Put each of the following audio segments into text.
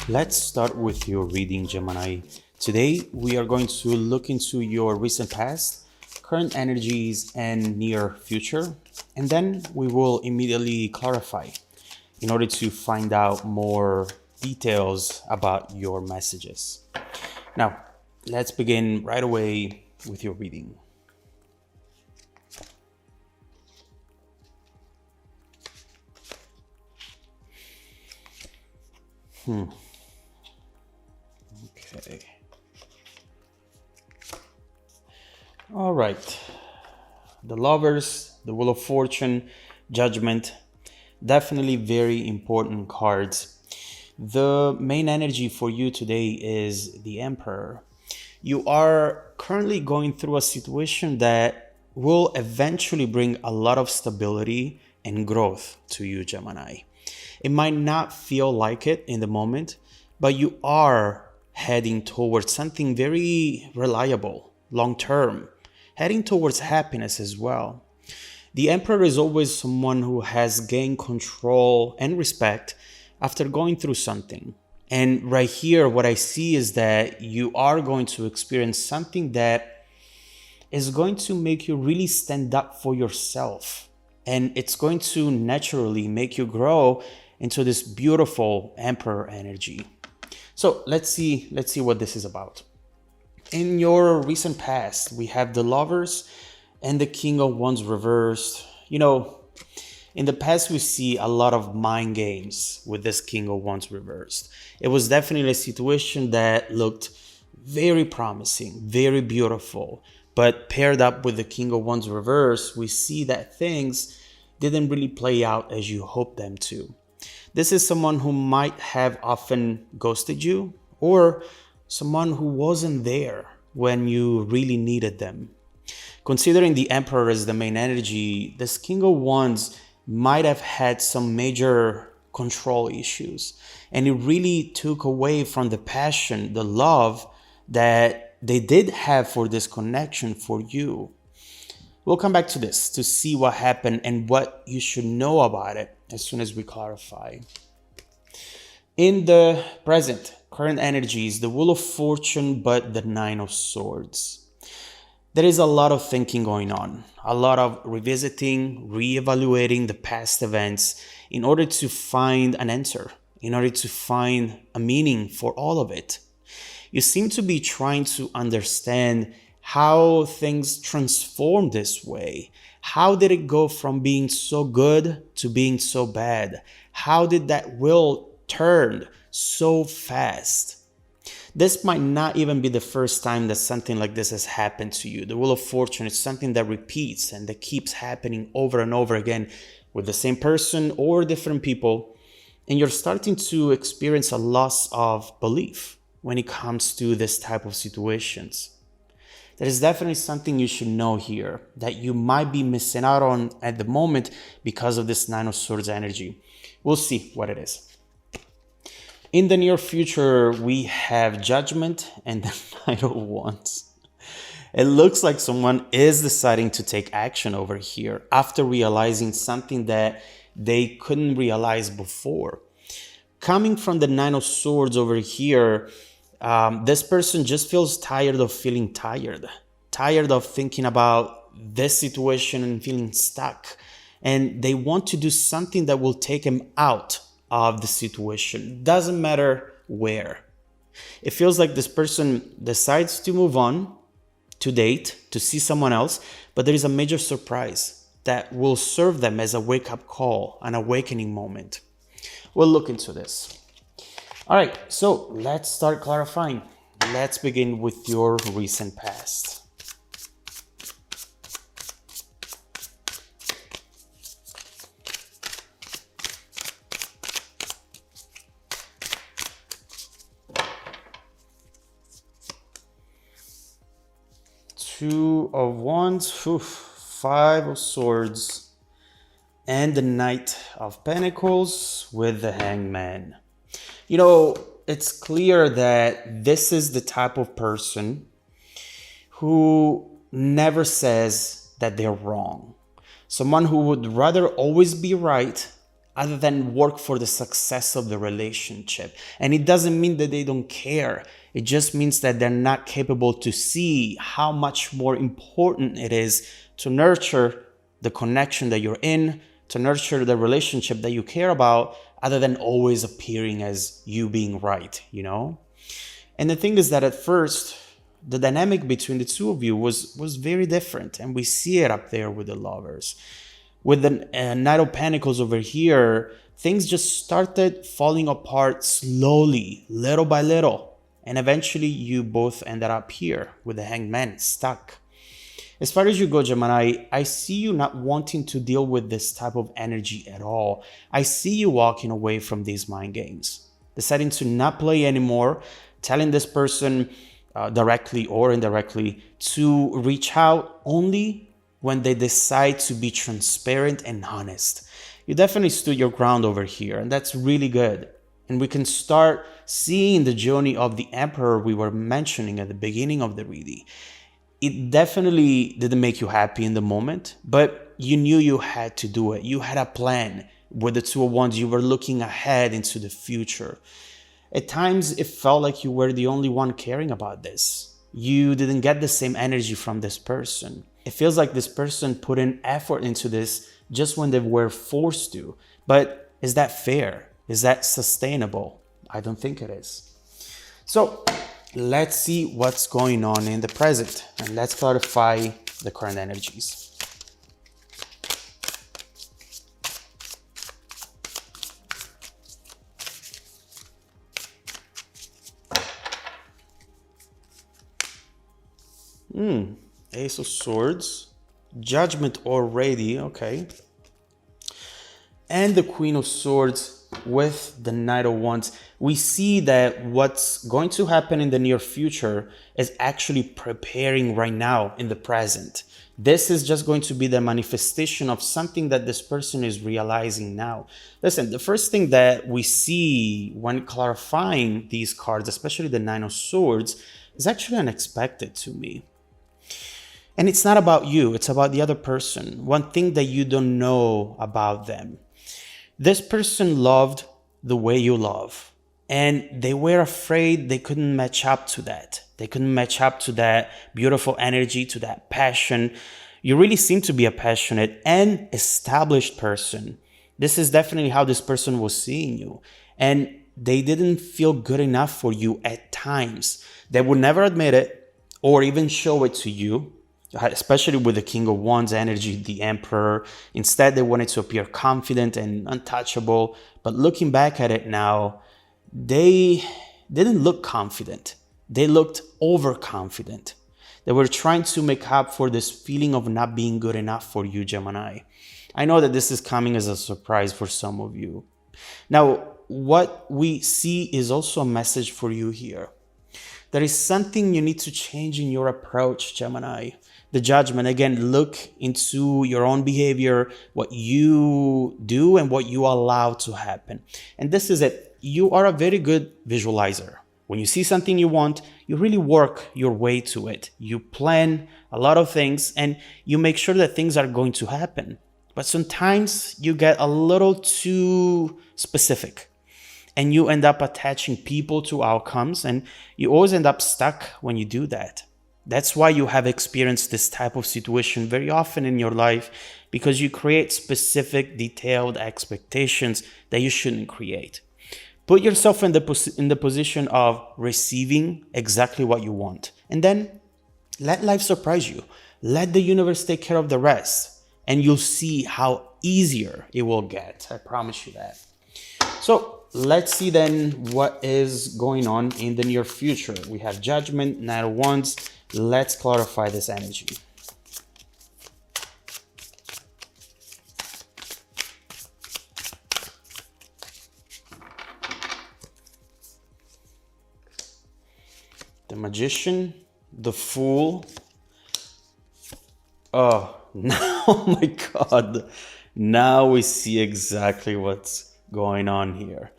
Let's start with your reading, Gemini. Today, we are going to look into your recent past, current energies, and near future, and then we will immediately clarify in order to find out more details about your messages. Now, let's begin right away with your reading. Okay. All right. The Lovers, the Wheel of Fortune, Judgment, definitely very important cards. The main energy for you today is the Emperor. You are currently going through a situation that will eventually bring a lot of stability and growth to you, Gemini. It might not feel like it in the moment, but you are heading towards something very reliable, long term, heading towards happiness as well. The Emperor is always someone who has gained control and respect after going through something. And right here, what I see is that you are going to experience something that is going to make you really stand up for yourself. And it's going to naturally make you grow into this beautiful Emperor energy. So let's see what this is about. In your recent past, we have the Lovers and the King of Wands reversed. In the past, we see a lot of mind games with this King of Wands reversed. It was definitely a situation that looked very promising, very beautiful. But paired up with the King of Wands reversed, we see that things didn't really play out as you hoped them to. This is someone who might have often ghosted you, or someone who wasn't there when you really needed them. Considering the Emperor as the main energy, this King of Wands might have had some major control issues, and it really took away from the passion, the love that they did have for this connection for you. We'll come back to this to see what happened and what you should know about it as soon as we clarify. In the present, current energies, the Wheel of Fortune, but the Nine of Swords. There is a lot of thinking going on, a lot of revisiting, reevaluating the past events in order to find an answer, in order to find a meaning for all of it. You seem to be trying to understand how things transformed this way. How did it go from being so good to being so bad? How did that wheel turn so fast? This might not even be the first time that something like this has happened to you. The Wheel of Fortune is something that repeats and that keeps happening over and over again with the same person or different people. And you're starting to experience a loss of belief when it comes to this type of situations. There is definitely something you should know here that you might be missing out on at the moment because of this Nine of Swords energy. We'll see what it is. In the near future, we have Judgment and the Knight of Wands. It looks like someone is deciding to take action over here after realizing something that they couldn't realize before. Coming from the Nine of Swords over here, this person just feels tired of feeling tired of thinking about this situation and feeling stuck. And they want to do something that will take them out of the situation. Doesn't matter where. It feels like this person decides to move on, to date, to see someone else, but there is a major surprise that will serve them as a wake-up call, an awakening moment. We'll look into this. All right, so let's start clarifying. Let's begin with your recent past. Two of Wands, Five of Swords, and the Knight of Pentacles with the Hangman. It's clear that this is the type of person who never says that they're wrong. Someone who would rather always be right other than work for the success of the relationship. And it doesn't mean that they don't care. It just means that they're not capable to see how much more important it is to nurture the connection that you're in, to nurture the relationship that you care about, other than always appearing as you being right, you know? And the thing is that at first, the dynamic between the two of you was very different. And we see it up there with the lovers. With the Knight of Pentacles over here, things just started falling apart slowly, little by little. And eventually you both ended up here with the Hanged Man stuck. As far as you go, Gemini, I see you not wanting to deal with this type of energy at all. I see you walking away from these mind games, deciding to not play anymore, telling this person directly or indirectly to reach out only when they decide to be transparent and honest. You definitely stood your ground over here, and that's really good. And we can start seeing the journey of the Emperor we were mentioning at the beginning of the reading. It definitely didn't make you happy in the moment, but you knew you had to do it. You had a plan. With the Two of Wands, you were looking ahead into the future. At times, it felt like you were the only one caring about this. You didn't get the same energy from this person. It feels like this person put in effort into this just when they were forced to. But is that fair? Is that sustainable? I don't think it is. So let's see what's going on in the present, and let's clarify the current energies. Ace of Swords, Judgment already, okay. And the Queen of Swords with the Knight of Wands. We see that what's going to happen in the near future is actually preparing right now in the present. This is just going to be the manifestation of something that this person is realizing now. Listen, the first thing that we see when clarifying these cards, especially the Nine of Swords, is actually unexpected to me. And it's not about you, it's about the other person. One thing that you don't know about them. This person loved the way you love, and they were afraid they couldn't match up to that. They couldn't match up to that beautiful energy, to that passion. You really seem to be a passionate and established person. This is definitely how this person was seeing you. And they didn't feel good enough for you at times. They would never admit it or even show it to you, especially with the King of Wands energy, the Emperor. Instead, they wanted to appear confident and untouchable. But looking back at it now, they didn't look confident. They looked overconfident. They were trying to make up for this feeling of not being good enough for you, Gemini. I know that this is coming as a surprise for some of you. Now, what we see is also a message for you here. There is something you need to change in your approach, Gemini. The Judgment, again, look into your own behavior, what you do and what you allow to happen. And this is it. You are a very good visualizer. When you see something you want, you really work your way to it. You plan a lot of things and you make sure that things are going to happen. But sometimes you get a little too specific and you end up attaching people to outcomes, and you always end up stuck when you do that. That's why you have experienced this type of situation very often in your life, because you create specific, detailed expectations that you shouldn't create. Put yourself in the position of receiving exactly what you want, and then let life surprise you. Let the universe take care of the rest, and you'll see how easier it will get. I promise you that. So let's see then what is going on in the near future. We have Judgment, Knight of Wands. Let's clarify this energy. The Magician, the Fool. Oh, now, oh my God. Now we see exactly what's going on here.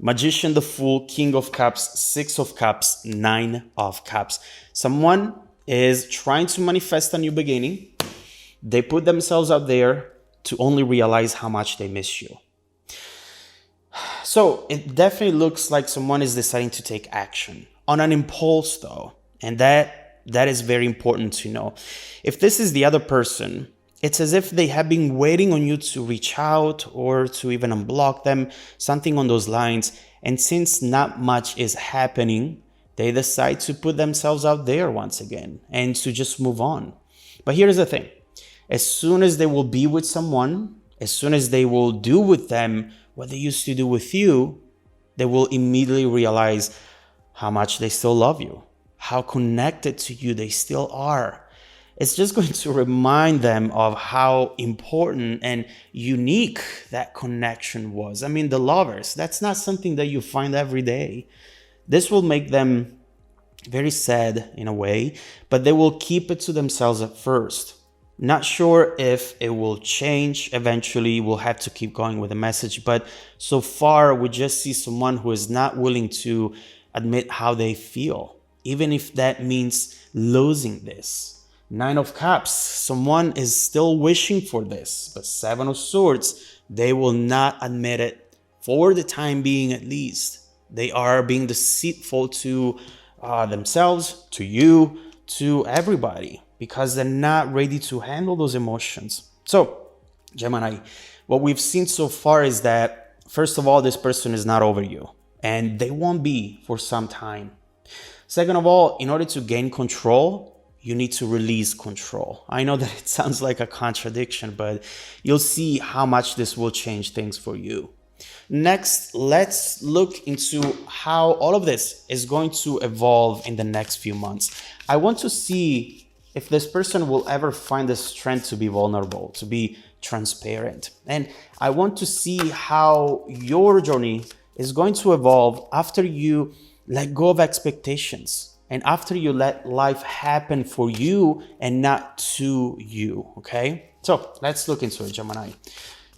Magician, the Fool, King of Cups, Six of Cups, Nine of Cups. Someone is trying to manifest a new beginning. They put themselves out there to only realize how much they miss you. So it definitely looks like someone is deciding to take action on an impulse though. And that is very important to know. If this is the other person, it's as if they have been waiting on you to reach out or to even unblock them, something on those lines. And since not much is happening, they decide to put themselves out there once again and to just move on. But here's the thing. As soon as they will be with someone, as soon as they will do with them what they used to do with you, they will immediately realize how much they still love you, how connected to you they still are. It's just going to remind them of how important and unique that connection was. I mean, the lovers, that's not something that you find every day. This will make them very sad in a way, but they will keep it to themselves at first. Not sure if it will change eventually. We'll have to keep going with the message. But so far, we just see someone who is not willing to admit how they feel, even if that means losing this. Nine of Cups, someone is still wishing for this. But Seven of Swords, they will not admit it for the time being at least. They are being deceitful to themselves, to you, to everybody, because they're not ready to handle those emotions. So, Gemini, what we've seen so far is that, first of all, this person is not over you, and they won't be for some time. Second of all, in order to gain control, you need to release control. I know that it sounds like a contradiction, but you'll see how much this will change things for you. Next, let's look into how all of this is going to evolve in the next few months. I want to see if this person will ever find the strength to be vulnerable, to be transparent. And I want to see how your journey is going to evolve after you let go of expectations and after you let life happen for you and not to you, okay? So let's look into it, Gemini.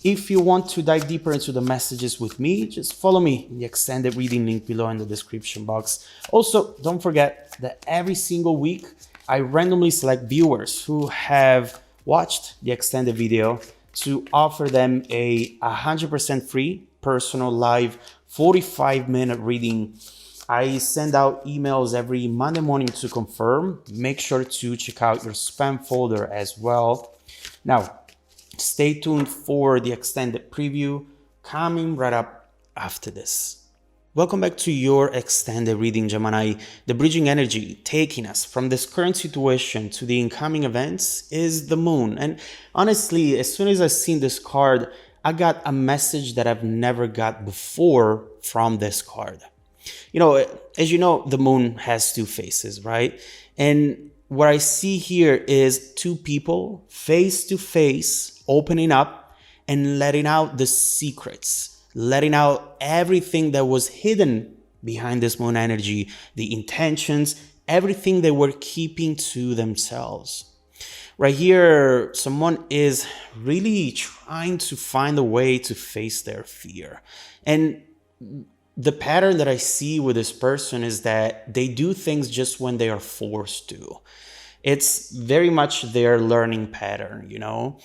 If you want to dive deeper into the messages with me, just follow me in the extended reading link below in the description box. Also, don't forget that every single week, I randomly select viewers who have watched the extended video to offer them a 100% free personal live 45-minute reading. I send out emails every Monday morning to confirm. Make sure to check out your spam folder as well. Now, stay tuned for the extended preview coming right up after this. Welcome back to your extended reading, Gemini. The bridging energy taking us from this current situation to the incoming events is the moon. And honestly, as soon as I seen this card, I got a message that I've never got before from this card. You know, as you know, the moon has two faces, right? And what I see here is two people face to face, opening up and letting out the secrets, letting out everything that was hidden behind this moon energy, the intentions, everything they were keeping to themselves. Right here, someone is really trying to find a way to face their fear. And the pattern that I see with this person is that they do things just when they are forced to. It's very much their learning pattern, you know?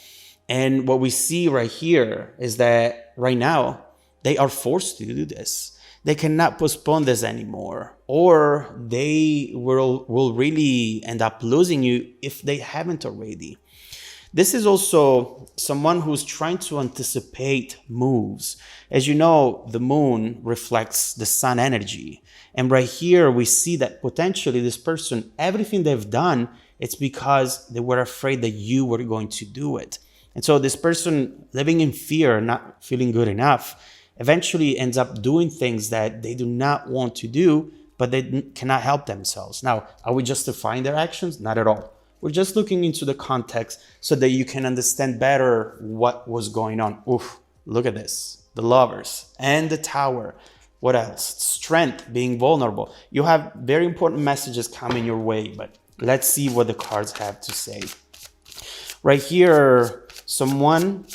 And what we see right here is that right now, they are forced to do this. They cannot postpone this anymore, or they will really end up losing you if they haven't already. This is also someone who's trying to anticipate moves. As you know, the moon reflects the sun energy. And right here, we see that potentially this person, everything they've done, it's because they were afraid that you were going to do it. And so this person living in fear, not feeling good enough, eventually ends up doing things that they do not want to do, but they cannot help themselves. Now, are we justifying their actions? Not at all. We're just looking into the context so that you can understand better what was going on. Oof, look at this. The Lovers and the Tower. What else? Strength, being vulnerable. You have very important messages coming your way, but let's see what the cards have to say. Right here, someone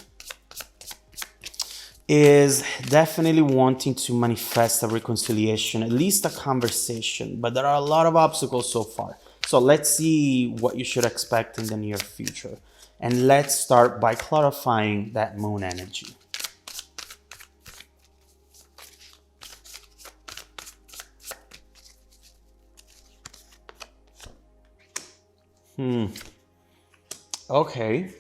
is definitely wanting to manifest a reconciliation, at least a conversation, but there are a lot of obstacles so far. So let's see what you should expect in the near future. And let's start by clarifying that moon energy. Okay.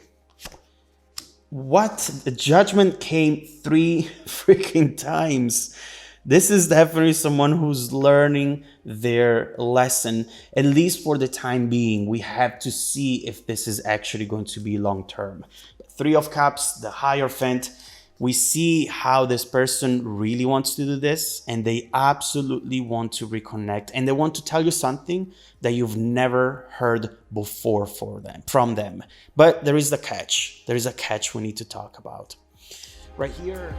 What? The judgment came 3 freaking times. This is definitely someone who's learning their lesson, at least for the time being. We have to see if this is actually going to be long term. 3 of Cups, the Hierophant. We see how this person really wants to do this, and they absolutely want to reconnect, and they want to tell you something that you've never heard before from them. But there is a catch. There is a catch we need to talk about right here.